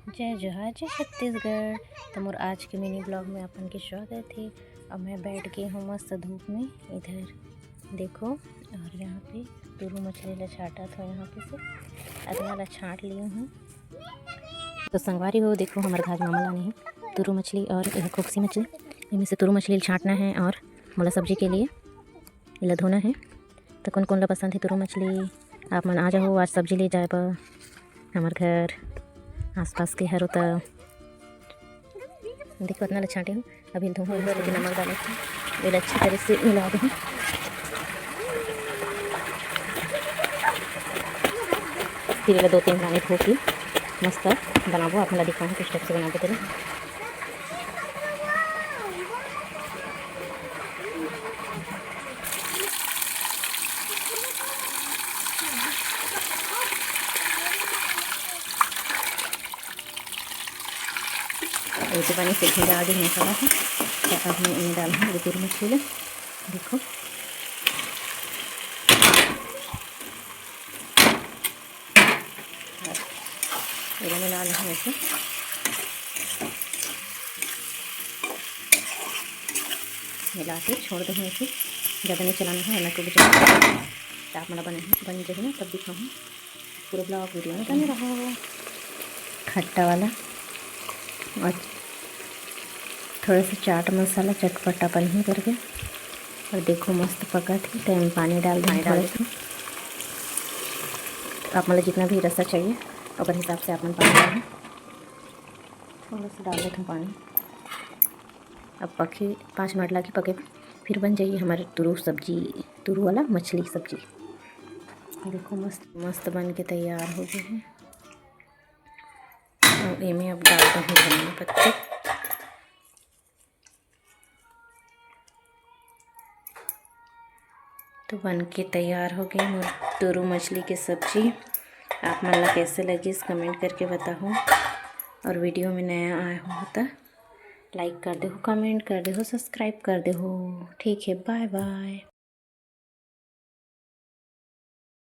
जय जोहार जय छत्तीसगढ़। तो मोर आज के मिनी ब्लॉग में अपन के स्वागत है। अब मैं बैठ के हूँ मस्त धूप में, इधर देखो। और यहाँ पे तुरु मछली ला छाटा था, यहाँ पे से अदना ला छाट ली हूँ। तो संगवारी हो देखो, हमारे घर मामा लाने हैं तुरु मछली और यह खोक्सी मछली। इनमें से तुरु मछली छाटना है और मोला सब्जी के लिए इला धोना है। तो कौन कौन ला पसंद है तुरु मछली, आप मन आ जाओ आज सब्जी ले जाए बर हमारे घर आसपास के हरो। तो देखो इतना छाटे हूँ, अभी धो नमक डाले थे, ये अच्छी तरह से मिला दूँ। फिर ये 2-3 पानी धो के मस्त बनाबो। आप मला दिखाऊँ किस टाइप से बनाबो तेरे। ऐसे पानी से भीगा आगे मसाला है, तो अब मैं इन्हें डालूँ ये तुरु मछली। देखो ये मिला लें ऐसे, मिला के छोड़ दें ऐसे। ज़्यादा नहीं चलाना है, मैं टूट जाऊँ। आप मला बन जाए ना तब दिखाऊँ। पूरा ब्लॉग वीडियो में बने रहो। खट्टा वाला और थोड़ा सा चाट मसाला चटपटापन ही करके। और देखो मस्त पका थी, टाइम पानी डाल दें थोड़ा सा। आप मतलब जितना भी रसा चाहिए और हिसाब से आप मन पानी डालें। थोड़ा सा डाल देते हैं पानी। अब पके 5 मिनट लगे पके, फिर बन जाइए हमारे तुरु सब्जी, तुरु वाला मछली सब्जी। देखो मस्त मस्त बन के तैयार हो गए हैं। और इनमें अब डालते हैं धनिया पत्ती। तो बन के तैयार हो गई तुरु मछली की सब्जी। आप मन ला कैसे लगी इस कमेंट करके बताओ। और वीडियो में नया आया हो तो लाइक कर दे हो, कमेंट कर दे हो, सब्सक्राइब कर दे हो। ठीक है, बाय बाय।